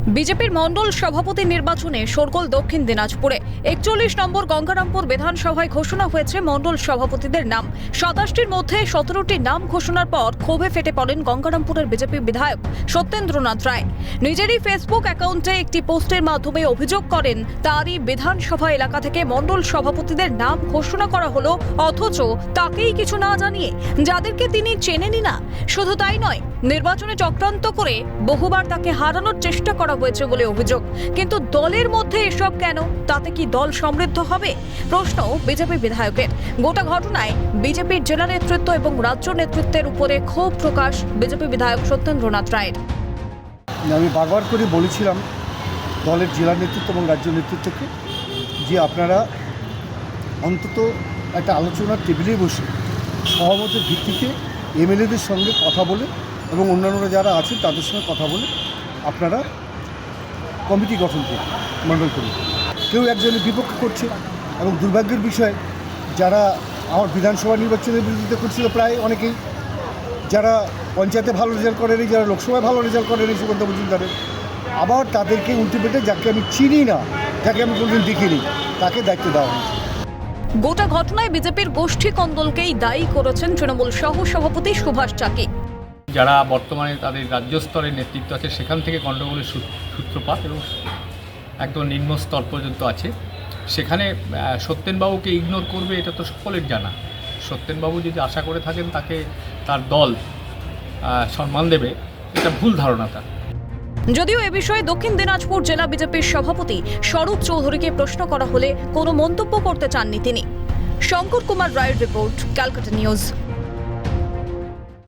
বিজেপির মণ্ডল সভাপতি নির্বাচনে শোরগোল দক্ষিণ দিনাজপুরে 41 নম্বর গঙ্গারামপুর বিধানসভায় ঘোষণা হয়েছে মণ্ডল সভাপতিদের নাম। 27টির মধ্যে 17টি নাম ঘোষণার পর ক্ষোভে ফেটে পড়েন গঙ্গারামপুরের বিজেপি বিধায়ক সত্যেন্দ্রনাথ রায়। নিজেরই ফেসবুক অ্যাকাউন্টে একটি পোস্টের মাধ্যমে অভিযোগ করেন তারই বিধানসভা এলাকা থেকে মণ্ডল সভাপতিদের নাম ঘোষণা করা হলো, অথচ তাকেই কিছু না জানিয়ে, যাদেরকে তিনি চেনেনই না। শুধু তাই নয়, নির্বাচনে চক্রান্ত করে বহুবার তাকে হারানোর চেষ্টা করা হয়েছে বলে অভিযোগ। কিন্তু দলের মধ্যে এসব কেন? তাতে কি দল সমৃদ্ধ হবে? প্রশ্ন বিজেপি বিধায়কের। গোটা ঘটনায় বিজেপির জেলা নেতৃত্ব এবং রাজ্য নেতৃত্বের উপরে ক্ষোভ প্রকাশ বিজেপি বিধায়ক সত্যেন্দ্রনাথ রায়ের। আমি বারবার করে বলেছিলাম দলের জেলা নেতৃত্ব এবং রাজ্য নেতৃত্বকে যে আপনারা অন্তত একটা আলোচনার টেবিলে বসে সহমতের ভিত্তিতে এমএলএদের সঙ্গে কথা বলে এবং অন্যান্যরা যারা আছেন তাদের সঙ্গে কথা বলে আপনারা কমিটি গঠন করুন, মণ্ডল কমিটি। কেউ একজনের বিপক্ষে করছে এবং দুর্ভাগ্যের বিষয় যারা আমার বিধানসভা নির্বাচনের বিরোধিতা করছিল প্রায় অনেকেই, যারা পঞ্চায়েতে ভালো রেজাল্ট করেনি, যারা লোকসভায় ভালো রেজাল্ট করেনি সুকান্ত মজুমদারের, আবার তাদেরকে উল্টে পেটে যাকে আমি চিনি না, যাকে আমি কোনোদিন দেখিনি, তাকে দায়িত্ব দেওয়া হয়েছে। গোটা ঘটনায় বিজেপির গোষ্ঠী কন্দলকেই দায়ী করেছেন তৃণমূল সহ সভাপতি সুভাষ চাকি। যারা বর্তমানে তাদের রাজ্য স্তরের নেতৃত্ব আছে সেখান থেকে গণ্ডগোলের সূত্রপাত এবং একদম নিম্ন স্তর পর্যন্ত আছে। সেখানে সত্যেনবাবুকে ইগনোর করবে এটা তো সকলের জানা। সত্যেনবাবু যদি আশা করে থাকেন তাকে তার দল সম্মান দেবে, এটা ভুল ধারণা তার। যদিও এ বিষয়ে দক্ষিণ দিনাজপুর জেলা বিজেপির সভাপতি স্বরূপ চৌধুরীকে প্রশ্ন করা হলে কোনো মন্তব্য করতে চাননি তিনি। শঙ্কর কুমার রায়ের রিপোর্ট, ক্যালকাটা নিউজ।